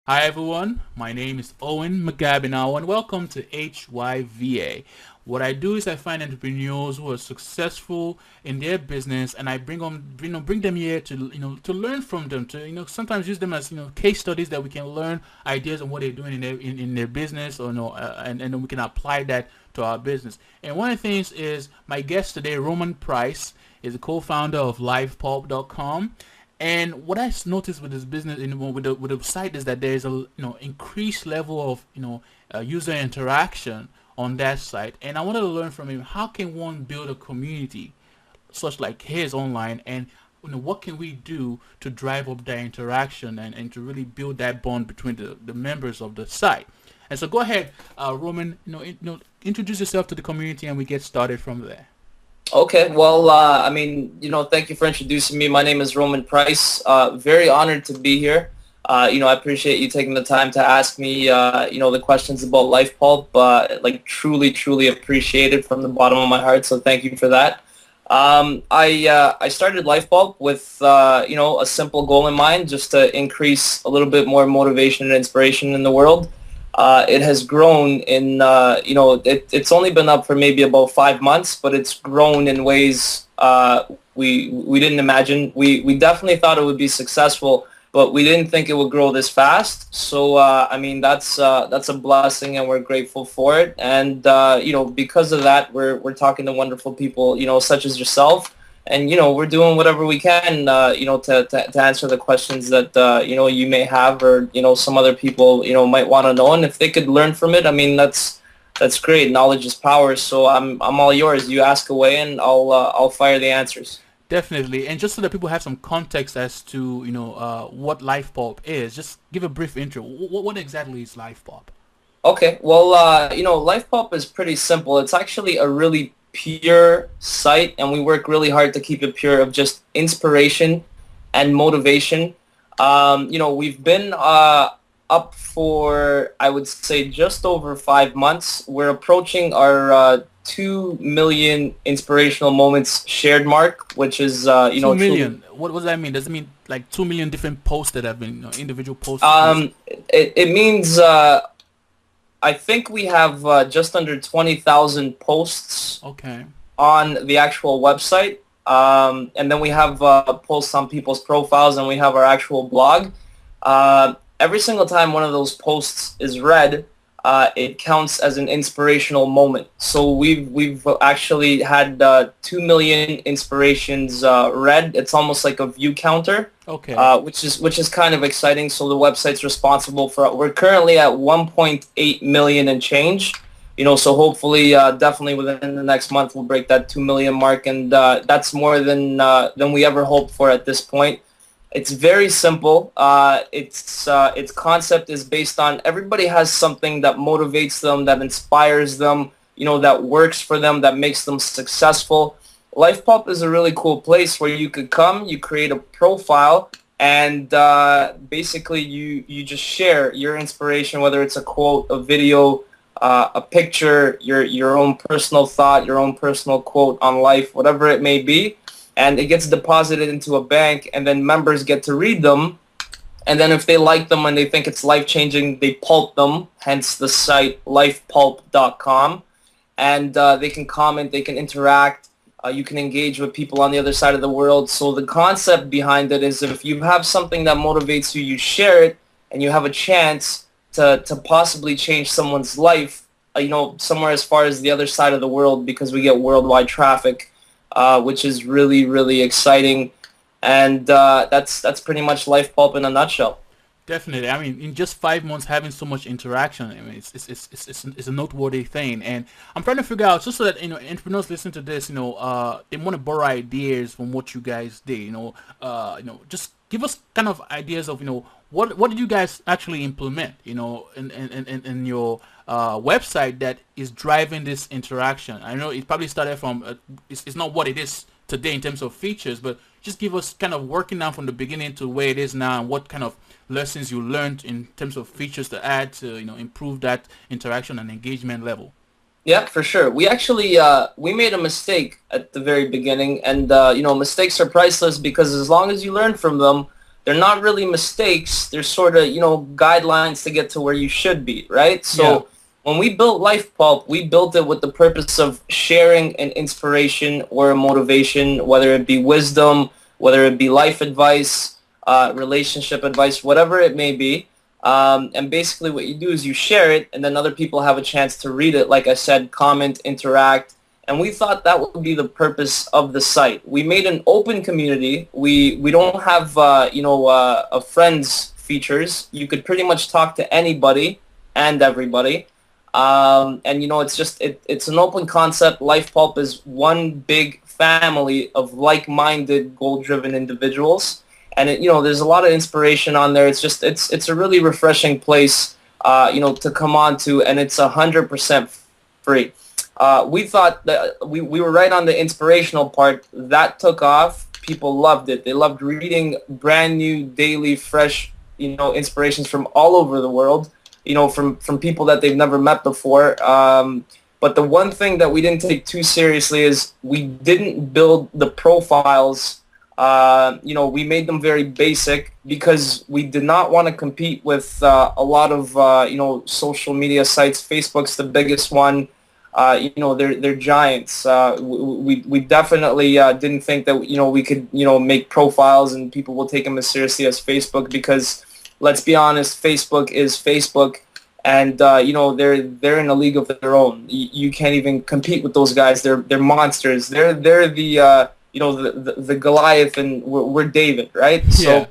Hi everyone, my name is Owen McGabinaw and welcome to HYVA. What I do is I find entrepreneurs who are successful in their business and I bring them here to to learn from them, to sometimes use them as case studies that we can learn ideas on what they're doing in their business, or and then we can apply that to our business. And one of the things is my guest today, Roman Price, is a co-founder of Lifepop.com. And what I noticed with this business, with the site, is that there is a increased level of user interaction on that site. And I wanted to learn from him, how can one build a community such like his online, and what can we do to drive up that interaction, and to really build that bond between the members of the site. And so go ahead, Roman, introduce yourself to the community and we get started from there. Okay, well, thank you for introducing me. My name is Roman Price. Very honored to be here. I appreciate you taking the time to ask me, the questions about Lifepulp. Truly appreciate it from the bottom of my heart. So thank you for that. I started Lifepulp with, a simple goal in mind, just to increase a little bit more motivation and inspiration in the world. It has grown in, it's only been up for maybe about 5 months, but it's grown in ways we didn't imagine. We definitely thought it would be successful, but we didn't think it would grow this fast. So, that's a blessing, and we're grateful for it. And, because of that, we're talking to wonderful people, such as yourself. And, we're doing whatever we can, to answer the questions that, you may have, or, some other people, might want to know. And if they could learn from it, that's great. Knowledge is power. So I'm all yours. You ask away and I'll fire the answers. Definitely. And just so that people have some context as to what Lifepop is, just give a brief intro. What exactly is Lifepop? Okay. Well, Lifepop is pretty simple. It's actually a really pure site, and we work really hard to keep it pure, of just inspiration and motivation. We've been up for, I would say, just over 5 months. We're approaching our 2 million inspirational moments shared mark, which is 2 million. What does that mean? Does it mean like 2 million different posts that have been individual posts? It means I think we have just under 20,000 posts. Okay. On the actual website. And then we have posts on people's profiles, and we have our actual blog. Every single time one of those posts is read, it counts as an inspirational moment. So we've actually had 2 million inspirations read. It's almost like a view counter. Okay. Which is kind of exciting. So the website's responsible for. We're currently at 1.8 million and change. So hopefully, definitely within the next month, we'll break that 2 million mark, and that's more than we ever hoped for at this point. It's very simple. Its concept is based on, everybody has something that motivates them, that inspires them, that works for them, that makes them successful. Lifepop is a really cool place where you could come, you create a profile, and basically you just share your inspiration, whether it's a quote, a video, a picture, your own personal thought, your own personal quote on life, whatever it may be, and it gets deposited into a bank, and then members get to read them, and then if they like them and they think it's life-changing, they pulp them, hence the site lifepulp.com, and they can comment, they can interact, you can engage with people on the other side of the world. So the concept behind it is, if you have something that motivates you, you share it, and you have a chance to possibly change someone's life, somewhere as far as the other side of the world, because we get worldwide traffic, which is really, really exciting. And that's pretty much Lifepulp in a nutshell. Definitely. I mean, in just 5 months, having so much interaction, I mean, it's a noteworthy thing. And I'm trying to figure out, just so that entrepreneurs listen to this, they want to borrow ideas from what you guys did. Just give us kind of ideas of what did you guys actually implement, in your website that is driving this interaction. I know it probably started from it's not what it is today in terms of features, but just give us kind of working down from the beginning to where it is now, and what kind of lessons you learned in terms of features to add to improve that interaction and engagement level. Yeah, for sure. We actually we made a mistake at the very beginning, and mistakes are priceless, because as long as you learn from them, they're not really mistakes. They're sort of, guidelines to get to where you should be, right? So when we built Lifepop, we built it with the purpose of sharing an inspiration or a motivation, whether it be wisdom, whether it be life advice, relationship advice, whatever it may be. And basically what you do is you share it, and then other people have a chance to read it. Like I said, comment, interact. And we thought that would be the purpose of the site. We made an open community. We don't have, a friends features. You could pretty much talk to anybody and everybody. And, it's an open concept. Lifepulp is one big family of like-minded, goal-driven individuals. And, there's a lot of inspiration on there. It's a really refreshing place, to come on to, and it's 100% free. We thought that we were right on the inspirational part. That took off. People loved it. They loved reading brand new, daily, fresh, inspirations from all over the world, from people that they've never met before. But the one thing that we didn't take too seriously is we didn't build the profiles. We made them very basic because we did not want to compete with a lot of, social media sites. Facebook's the biggest one. They're giants. We definitely didn't think that we could make profiles and people will take them as seriously as Facebook, because let's be honest, Facebook is Facebook, and they're in a league of their own. You can't even compete with those guys. They're monsters. They're the the Goliath, and we're David, right? So,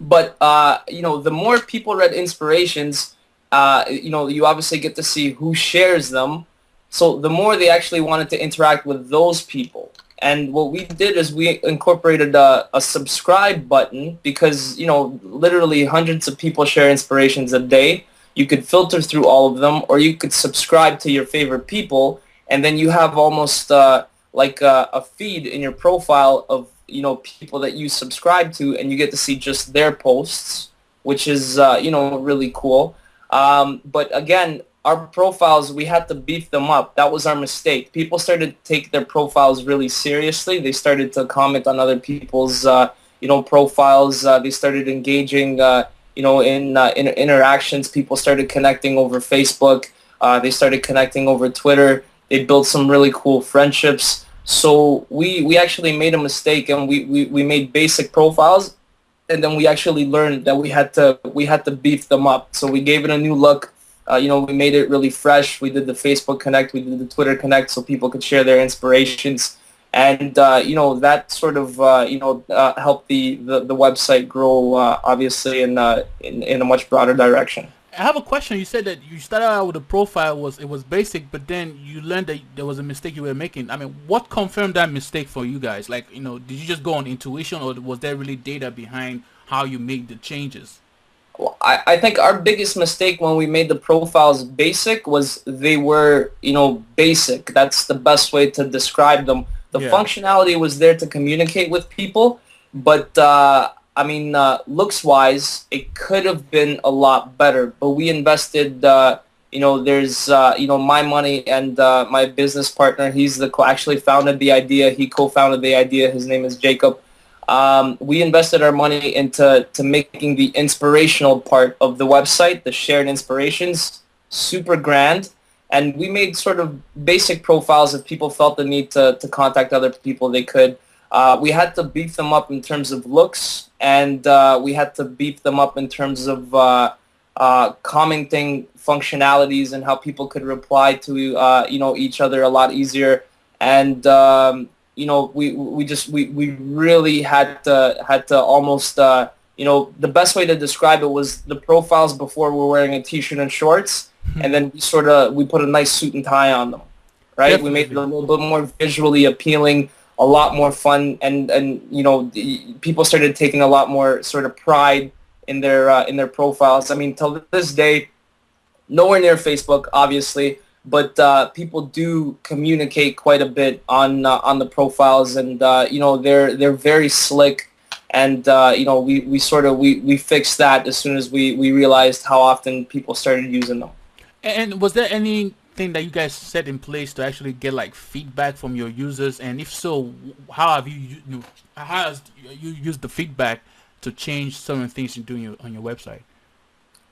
but the more people read inspirations, you obviously get to see who shares them. So the more they actually wanted to interact with those people. And what we did is we incorporated a subscribe button, because, literally hundreds of people share inspirations a day. You could filter through all of them, or you could subscribe to your favorite people, and then you have almost like a feed in your profile of, people that you subscribe to, and you get to see just their posts, which is, really cool. But again, our profiles, we had to beef them up. That was our mistake. People started to take their profiles really seriously. They started to comment on other people's, profiles. They started engaging, in interactions. People started connecting over Facebook. They started connecting over Twitter. They built some really cool friendships. So we actually made a mistake, and we made basic profiles, and then we actually learned that we had to beef them up. So we gave it a new look. We made it really fresh. We did the Facebook Connect, we did the Twitter Connect, so people could share their inspirations, and that sort of helped the website grow, obviously in a much broader direction. I have a question. You said that you started out with a profile, it was basic, but then you learned that there was a mistake you were making. I mean, what confirmed that mistake for you guys? Like, did you just go on intuition, or was there really data behind how you made the changes? Well, I think our biggest mistake when we made the profiles basic was they were, basic. That's the best way to describe them. The functionality was there to communicate with people, but looks-wise, it could have been a lot better. But we invested, there's, my money and my business partner. He's actually founded the idea. He co-founded the idea. His name is Jacob. We invested our money into making the inspirational part of the website, the shared inspirations, super grand. And we made sort of basic profiles. If people felt the need to contact other people, they could. We had to beef them up in terms of looks, and we had to beef them up in terms of commenting functionalities and how people could reply to each other a lot easier. And we really had to almost the best way to describe it was the profiles before we're wearing a t-shirt and shorts, and then we put a nice suit and tie on them, right? Definitely. We made it a little bit more visually appealing, a lot more fun, and people started taking a lot more sort of pride in their profiles. I mean, till this day, nowhere near Facebook, obviously, but people do communicate quite a bit on the profiles, and they're very slick, and we fixed that as soon as we realized how often people started using them. And was there anything that you guys set in place to actually get like feedback from your users? And if so, how have you used the feedback to change some of the things you do on your website?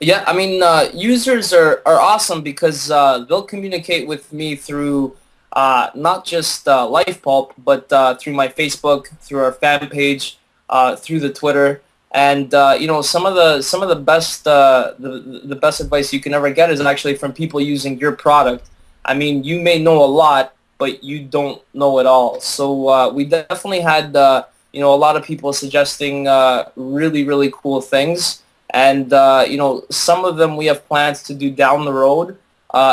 Yeah, I mean, users are awesome because they'll communicate with me through not just Lifepop, but through my Facebook, through our fan page, through the Twitter, and some of the best the best advice you can ever get is actually from people using your product. I mean, you may know a lot, but you don't know it all. So we definitely had a lot of people suggesting really cool things. And, some of them we have plans to do down the road.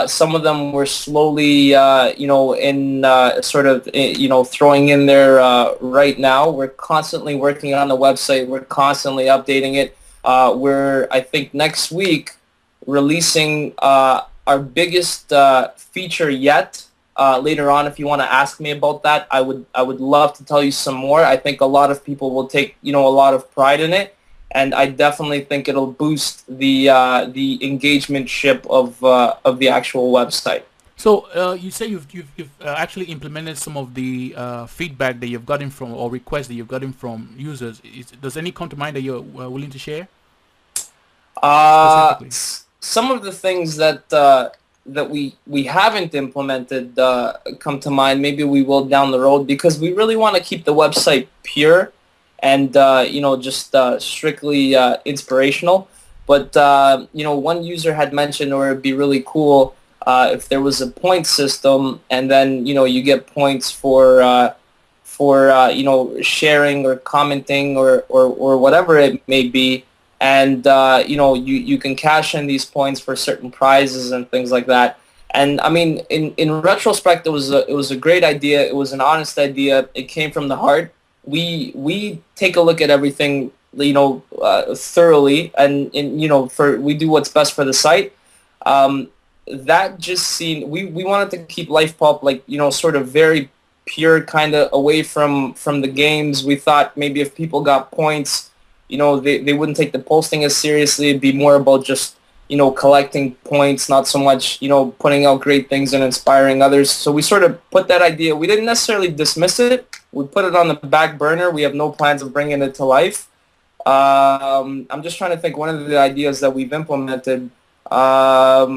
Some of them we're slowly, throwing in there right now. We're constantly working on the website. We're constantly updating it. We're, I think, next week releasing our biggest feature yet. Later on, if you want to ask me about that, I would love to tell you some more. I think a lot of people will take, a lot of pride in it. And I definitely think it'll boost the engagement ship of the actual website. So you say you've actually implemented some of the feedback that you've gotten from, or requests that you've gotten from users. Does any come to mind that you're willing to share? Some of the things that we haven't implemented come to mind. Maybe we will down the road, because we really want to keep the website pure and just strictly inspirational. But one user had mentioned, or it'd be really cool if there was a point system, and then you get points for sharing or commenting or whatever it may be, and you can cash in these points for certain prizes and things like that. And I mean, in retrospect, it was a great idea. It was an honest idea. It came from the heart. We take a look at everything, thoroughly, and we do what's best for the site. That just seemed, we wanted to keep Lifepop sort of very pure, kind of away from the games. We thought maybe if people got points, they wouldn't take the posting as seriously. It'd be more about just collecting points, not so much putting out great things and inspiring others. So we sort of put that idea. We didn't necessarily dismiss it. We put it on the back burner. We have no plans of bringing it to life. I'm just trying to think. One of the ideas that we've implemented, a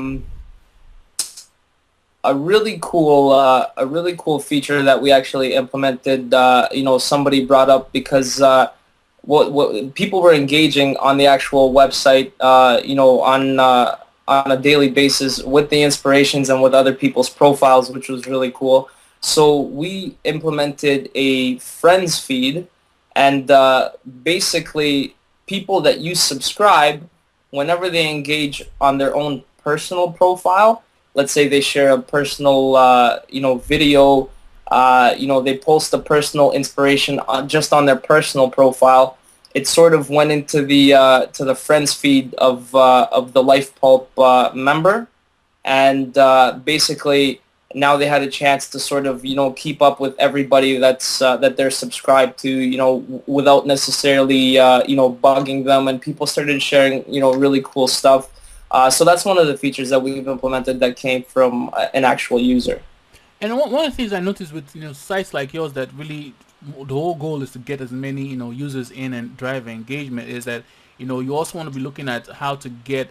really cool feature that we actually implemented. Somebody brought up, because what people were engaging on the actual website, on a daily basis with the inspirations and with other people's profiles, which was really cool. So we implemented a friends feed, and basically people that you subscribe, whenever they engage on their own personal profile, let's say they share a personal video, they post a personal inspiration just on their personal profile, it sort of went into the friends feed of the Lifepop member, and basically now they had a chance to sort of keep up with everybody that they're subscribed to, without necessarily bugging them, and people started sharing really cool stuff. So that's one of the features that we've implemented that came from an actual user. And one of the things I noticed with sites like yours, that really the whole goal is to get as many users in and drive engagement, is that you also want to be looking at how to get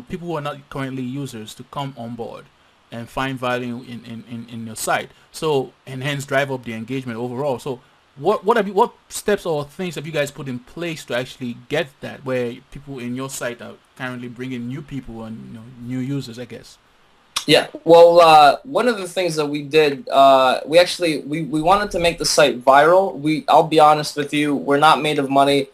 people who are not currently users to come on board and find value in your site, so, and hence drive up the engagement overall. So what steps or things have you guys put in place to actually get that, where people in your site are currently bringing new people and new users, I guess? Yeah, well, one of the things that we did, we wanted to make the site viral. I'll be honest with you, we're not made of money.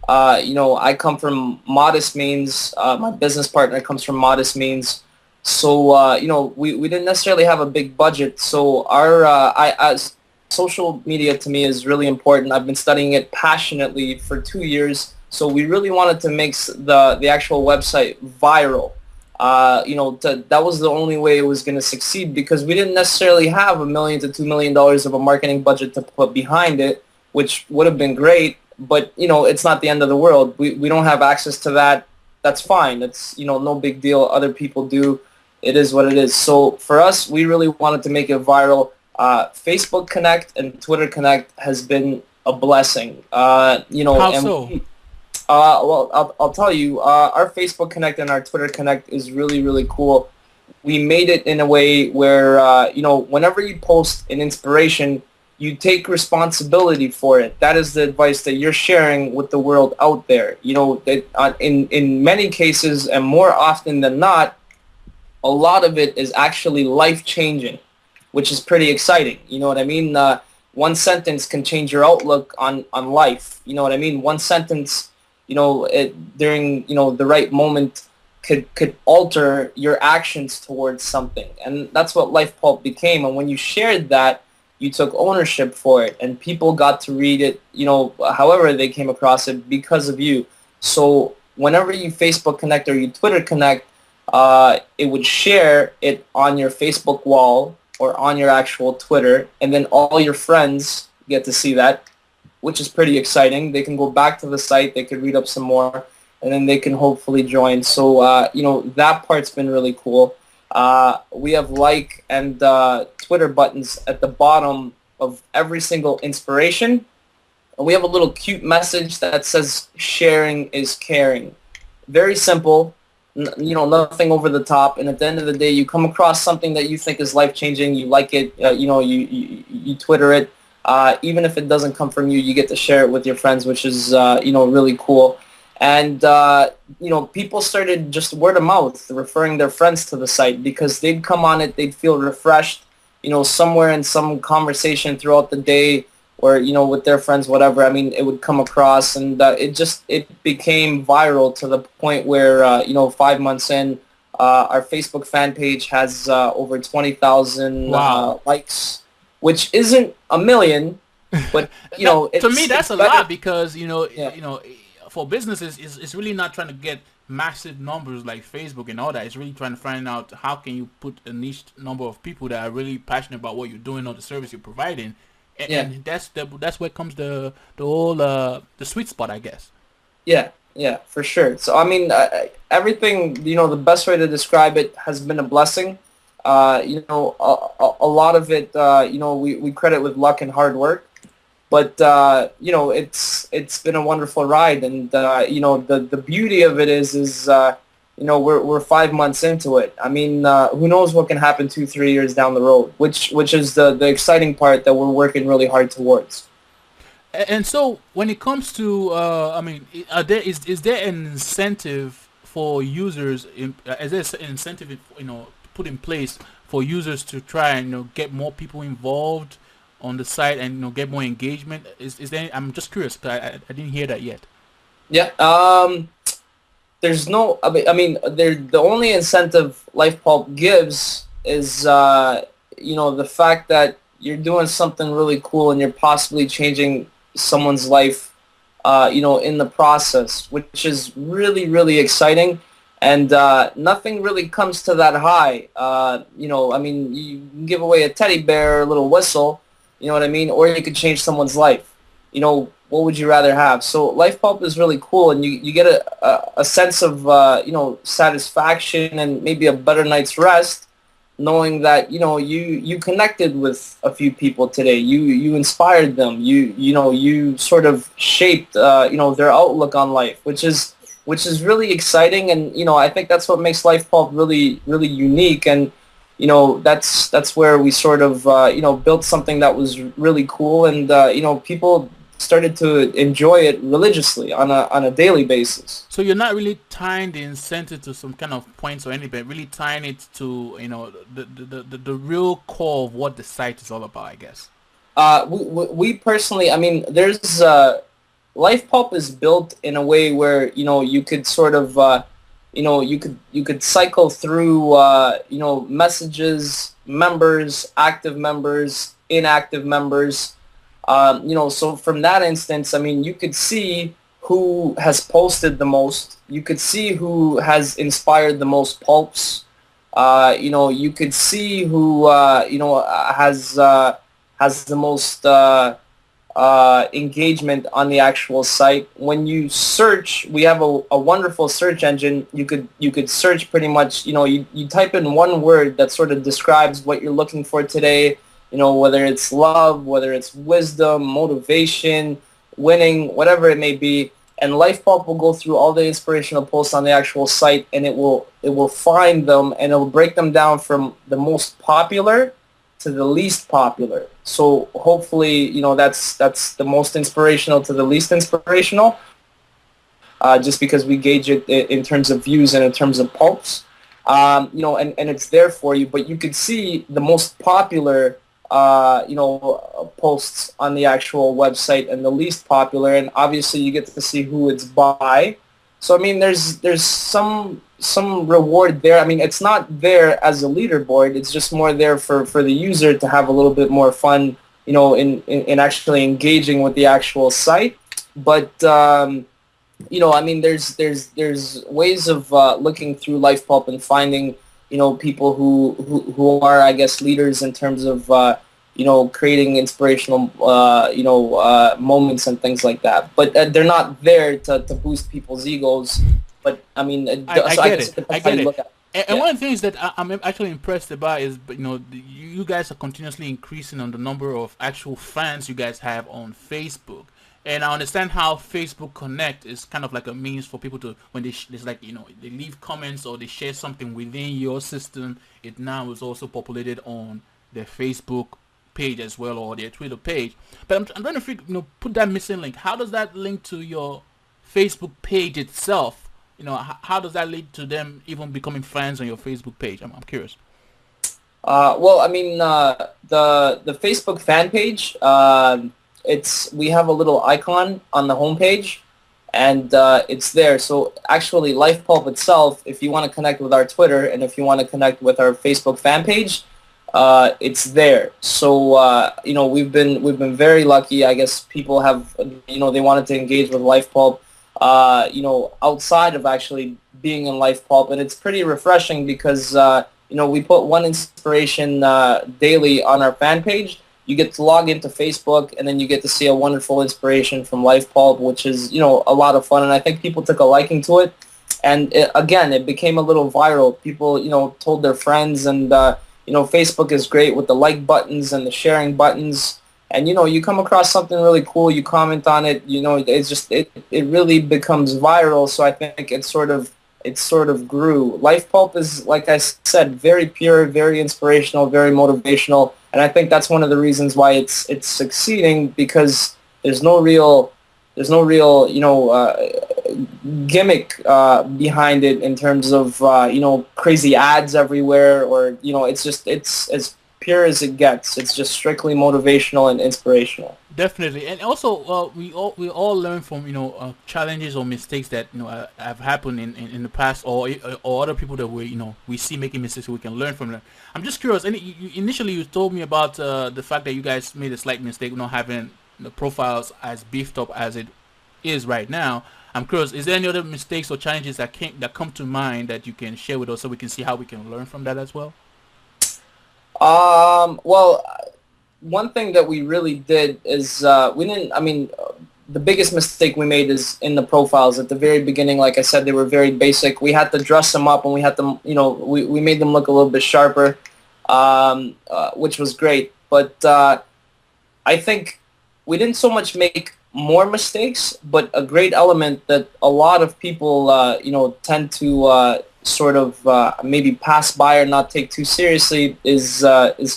I come from modest means. My business partner comes from modest means. So, we didn't necessarily have a big budget. So as social media to me is really important. I've been studying it passionately for 2 years. So we really wanted to make the actual website viral. That was the only way it was going to succeed, because we didn't necessarily have $1 million to $2 million of a marketing budget to put behind it, which would have been great. But, it's not the end of the world. We don't have access to that. That's fine. It's, no big deal. Other people do. It is what it is. So for us, we really wanted to make it viral. Facebook Connect and Twitter Connect has been a blessing. How so? Well, I'll tell you, our Facebook Connect and our Twitter Connect is really, really cool. We made it in a way where, whenever you post an inspiration, you take responsibility for it. That is the advice that you're sharing with the world out there. That in many cases, and more often than not, a lot of it is actually life-changing, which is pretty exciting. You know what I mean? One sentence can change your outlook on life. You know what I mean? One sentence, during, the right moment could alter your actions towards something. And that's what Lifepop became. And when you shared that, you took ownership for it, and people got to read it, however they came across it because of you. So whenever you Facebook Connect or you Twitter Connect, it would share it on your Facebook wall or on your actual Twitter, and then all your friends get to see that, which is pretty exciting. They can go back to the site, they could read up some more, and then they can hopefully join. So, that part's been really cool. We have like and Twitter buttons at the bottom of every single inspiration. And we have a little cute message that says sharing is caring. Very simple, nothing over the top. And at the end of the day, you come across something that you think is life-changing, you like it, you Twitter it. Even if it doesn't come from you, you get to share it with your friends, which is, really cool. And, people started just word of mouth referring their friends to the site because they'd come on it, they'd feel refreshed, somewhere in some conversation throughout the day or, with their friends, whatever. I mean, it would come across, and it became viral to the point where, 5 months in, our Facebook fan page has over 20,000 Wow. likes, which isn't a million, but, it's, to me that's it's a better. lot because Yeah. for businesses it's really not trying to get massive numbers like Facebook and all that. It's really trying to find out how can you put a niche number of people that are really passionate about what you're doing or the service you're providing, and, Yeah. and that's where comes the whole the sweet spot, I guess. Yeah, for sure. So, I mean, everything, the best way to describe it has been a blessing. A lot of it, we credit with luck and hard work. But, it's been a wonderful ride. And, the beauty of it is we're 5 months into it. I mean, who knows what can happen 2-3 years down the road, which is the exciting part that we're working really hard towards. And so when it comes to, is there an incentive for users? Is there an incentive, put in place for users to try and get more people involved on the site and get more engagement? Is there? I'm just curious 'cause I didn't hear that yet. Yeah. There's no. The only incentive Lifepulp gives is the fact that you're doing something really cool and you're possibly changing someone's life, in the process, which is really, really exciting. And nothing really comes to that high. You can give away a teddy bear or a little whistle, you know what I mean? Or you could change someone's life. What would you rather have? So Lifepop is really cool, and you get a sense of, satisfaction and maybe a better night's rest, knowing that, you connected with a few people today. You inspired them. You sort of shaped, their outlook on life, which is really exciting. And, I think that's what makes Lifepop really, really unique. And, that's where we sort of, built something that was really cool. And, people started to enjoy it religiously on a daily basis. So you're not really tying the incentive to some kind of points or anything, really tying it to the real core of what the site is all about, I guess. We personally, there's Lifepop is built in a way where you could sort of you could cycle through messages, members, active members, inactive members. So from that instance, you could see who has posted the most. You could see who has inspired the most pulps. You could see who, has the most engagement on the actual site. When you search, we have a wonderful search engine. You could search pretty much, you type in one word that sort of describes what you're looking for today. Whether it's love, whether it's wisdom, motivation, winning, whatever it may be, and Lifepop will go through all the inspirational posts on the actual site, and it will find them, and it will break them down from the most popular to the least popular. So hopefully, that's the most inspirational to the least inspirational, just because we gauge it in terms of views and in terms of posts. And it's there for you, but you could see the most popular posts on the actual website and the least popular, and obviously you get to see who it's by. So I mean, there's some reward there. I mean, it's not there as a leaderboard. It's just more there for the user to have a little bit more fun, in actually engaging with the actual site. But I mean, there's ways of looking through Lifepop and finding people who are, I guess, leaders in terms of creating inspirational moments and things like that. But they're not there to boost people's egos. But I mean, I so get guess it. it I depends how get you it. look at it. And one of the things that I'm actually impressed about is, you guys are continuously increasing on the number of actual fans you guys have on Facebook. And I understand how Facebook Connect is kind of like a means for people to, when there's like, they leave comments or they share something within your system, it now is also populated on their Facebook page as well, or their Twitter page. But I'm trying to put that missing link. How does that link to your Facebook page itself? How does that lead to them even becoming fans on your Facebook page? I'm curious. Well, I mean, the Facebook fan page, we have a little icon on the homepage, and it's there. So actually, Lifepulp itself, if you want to connect with our Twitter and if you want to connect with our Facebook fan page, it's there. So we've been very lucky. I guess people have they wanted to engage with Lifepulp outside of actually being in Lifepulp, and it's pretty refreshing because we put one inspiration daily on our fan page. You get to log into Facebook, and then you get to see a wonderful inspiration from Lifepulp, which is, a lot of fun. And I think people took a liking to it. And it became a little viral. People, told their friends, and, Facebook is great with the like buttons and the sharing buttons. And, you come across something really cool, you comment on it, it's just, it really becomes viral. So I think it sort of grew. Lifepulp is, like I said, very pure, very inspirational, very motivational. And I think that's one of the reasons why it's succeeding, because there's no real gimmick behind it in terms of crazy ads everywhere, or it's as pure as it gets. It's just strictly motivational and inspirational. Definitely, and also we all learn from challenges or mistakes that have happened in the past, or other people that we see making mistakes, so we can learn from them. I'm just curious. And initially you told me about the fact that you guys made a slight mistake not having the profiles as beefed up as it is right now. I'm curious. Is there any other mistakes or challenges that come to mind that you can share with us, so we can see how we can learn from that as well? Well, one thing that we really did is the biggest mistake we made is in the profiles at the very beginning. Like I said, they were very basic. We had to dress them up, and we had them, we made them look a little bit sharper, which was great. But I think we didn't so much make more mistakes, but a great element that a lot of people, tend to sort of maybe pass by or not take too seriously is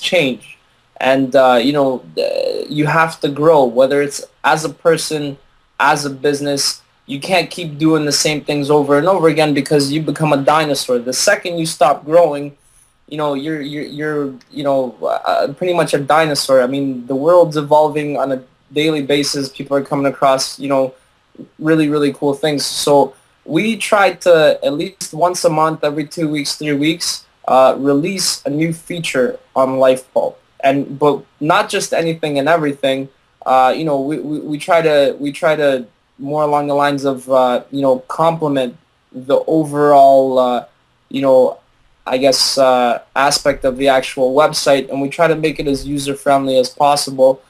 change. And you have to grow, whether it's as a person, as a business. You can't keep doing the same things over and over again, because you become a dinosaur. The second you stop growing, you're pretty much a dinosaur. I mean, the world's evolving on a daily basis. People are coming across really, really cool things. So we try to, at least once a month, every 2 weeks, 3 weeks, release a new feature on Lifebulb. But not just anything and everything. We try to more along the lines of complement the overall I guess aspect of the actual website, and we try to make it as user friendly as possible.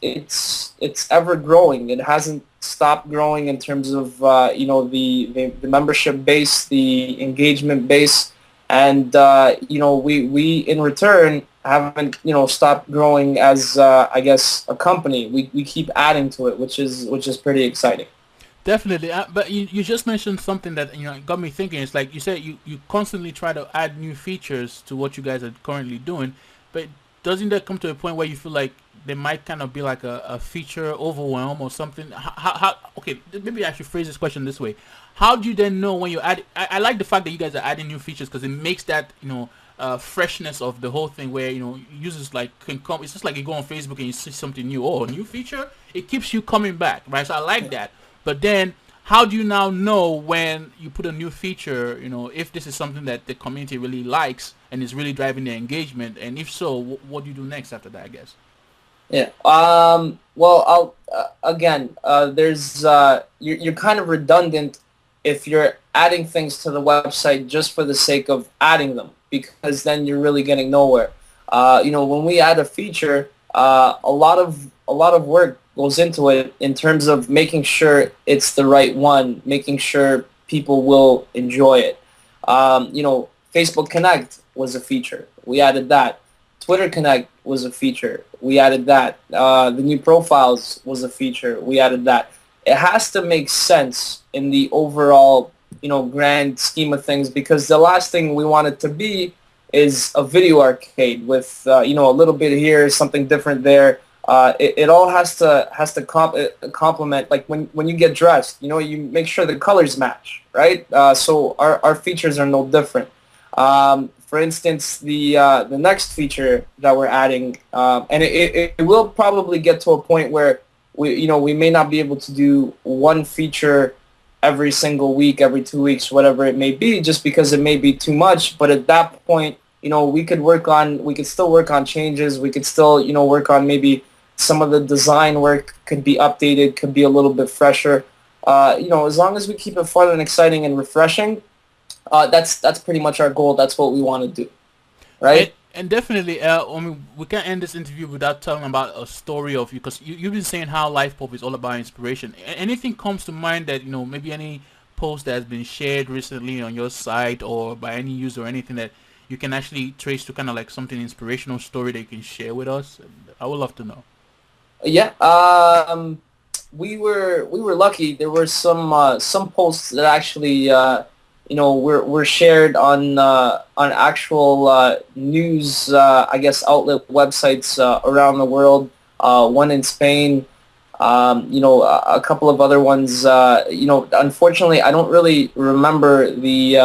It's ever growing. It hasn't stopped growing in terms of the membership base, the engagement base. And we in return haven't stopped growing as I guess a company. We keep adding to it, which is pretty exciting. Definitely, but you just mentioned something that got me thinking. It's like you said you constantly try to add new features to what you guys are currently doing, but doesn't that come to a point where you feel like there might kind of be like a feature overwhelm or something? Okay, maybe I should phrase this question this way: how do you then know when you add? I like the fact that you guys are adding new features because it makes that freshness of the whole thing where users like can come. It's just like you go on Facebook and you see something new. Oh, a new feature! It keeps you coming back, right? So I like that. But then, how do you now know when you put a new feature, if this is something that the community really likes and is really driving their engagement? And if so, what do you do next after that, I guess? Yeah. Well, I'll again. There's you're kind of redundant if you're adding things to the website just for the sake of adding them, because then you're really getting nowhere. When we add a feature, a lot of work goes into it in terms of making sure it's the right one, making sure people will enjoy it. Facebook Connect was a feature. We added that. Twitter Connect was a feature. We added that. The new profiles was a feature. We added that. It has to make sense in the overall, grand scheme of things, because the last thing we want it to be is a video arcade with, a little bit here, something different there. It all has to complement, like when you get dressed, you make sure the colors match, right? So our features are no different. For instance, the next feature that we're adding, and it will probably get to a point where we may not be able to do one feature every single week, every 2 weeks, whatever it may be, just because it may be too much. But at that point, we could still work on changes. We could still, work on maybe some of the design work could be updated, could be a little bit fresher. As long as we keep it fun and exciting and refreshing, that's pretty much our goal. That's what we want to do, right? And definitely, we can't end this interview without telling about a story of you, because you've been saying how Lifepop is all about inspiration. Anything comes to mind that, maybe any post that has been shared recently on your site or by any user or anything that you can actually trace to kind of like something inspirational story that you can share with us? I would love to know. Yeah, we were lucky. There were some posts that actually were shared on actual news I guess outlet websites around the world. One in Spain, a couple of other ones. Unfortunately, I don't really remember the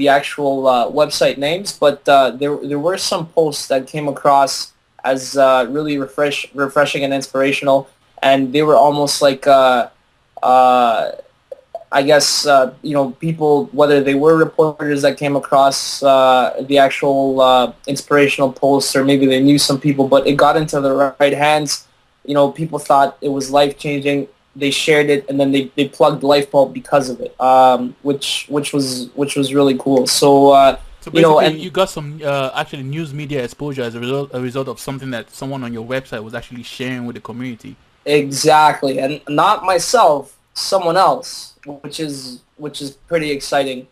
actual website names, but there were some posts that came across as really refreshing and inspirational, and they were almost like I guess people, whether they were reporters that came across the actual inspirational posts, or maybe they knew some people, but it got into the right hands. People thought it was life changing. They shared it, and then they plugged Lifebulb because of it, which was really cool. So. So basically, you got some actually news media exposure as a result of something that someone on your website was actually sharing with the community. Exactly, and not myself, someone else, which is pretty exciting.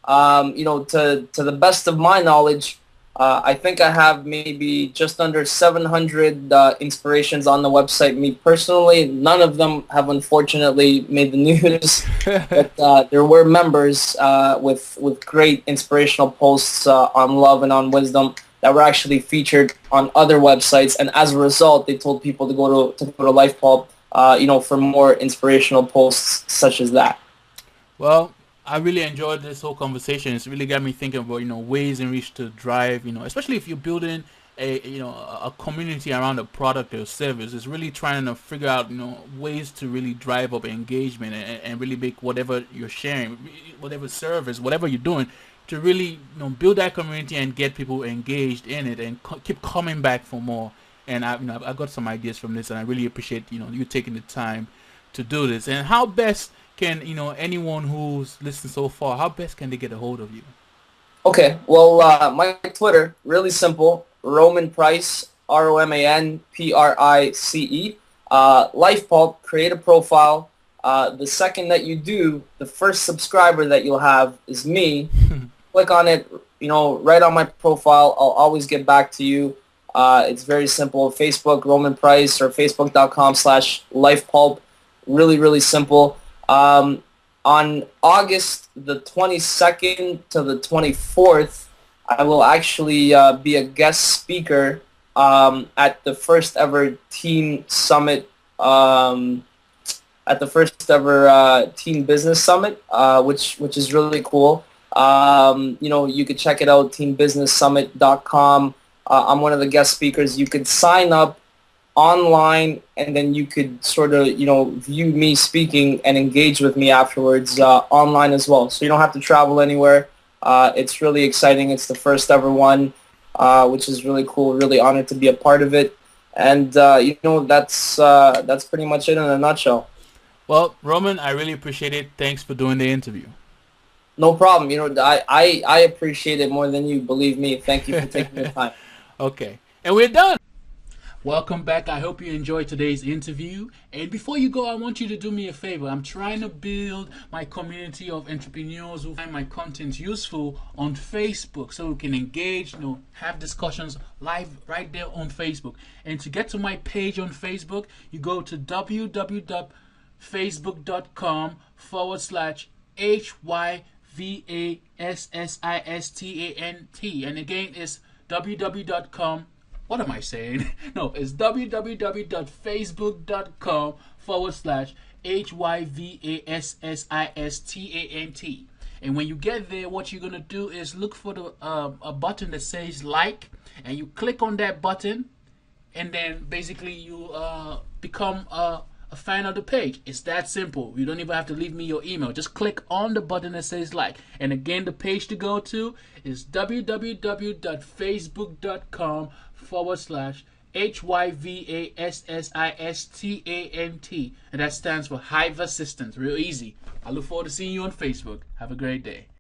To the best of my knowledge, I think I have maybe just under 700 inspirations on the website. Me personally, none of them have unfortunately made the news, but there were members with great inspirational posts on love and on wisdom that were actually featured on other websites, and as a result, they told people to go to Lifepop, for more inspirational posts such as that. Well, I really enjoyed this whole conversation. It's really got me thinking about ways in which to drive, especially if you're building a community around a product or service. It's really trying to figure out ways to really drive up engagement and really make whatever you're sharing, whatever service, whatever you're doing, to really build that community and get people engaged in it and keep coming back for more. And I got some ideas from this, and I really appreciate you taking the time to do this. And how best can anyone who's listened so far, how best can they get a hold of you? Okay, well, my Twitter, really simple, Roman Price, ROMANPRICE. Lifepop, create a profile. The second that you do, the first subscriber that you'll have is me. Click on it, right on my profile. I'll always get back to you. It's very simple. Facebook, Roman Price, or facebook.com/Lifepulp. Really, really simple. On August the 22nd to the 24th, I will actually be a guest speaker at the first ever teen summit, at the first ever teen business summit, which is really cool. You could check it out, teenbusinesssummit.com. I'm one of the guest speakers. You could sign up online, and then you could sort of, view me speaking and engage with me afterwards online as well. So you don't have to travel anywhere. It's really exciting. It's the first ever one, which is really cool. Really honored to be a part of it. And, that's pretty much it in a nutshell. Well, Roman, I really appreciate it. Thanks for doing the interview. No problem. I appreciate it more than you, believe me. Thank you for taking the time. Okay. And we're done. Welcome back. I hope you enjoyed today's interview. And before you go, I want you to do me a favor. I'm trying to build my community of entrepreneurs who find my content useful on Facebook, so we can engage, have discussions live right there on Facebook. And to get to my page on Facebook, you go to www.facebook.com/HYVASSISTANT. And again, it's www.com. What am I saying? No, it's www.facebook.com/HYVASSISTANT. And when you get there, what you're going to do is look for the a button that says like, and you click on that button, and then basically you become a fan of the page. It's that simple. You don't even have to leave me your email. Just click on the button that says like. And again, the page to go to is www.facebook.com/HYVASSISTANT. And that stands for HYVAssistant. Real easy. I look forward to seeing you on Facebook. Have a great day.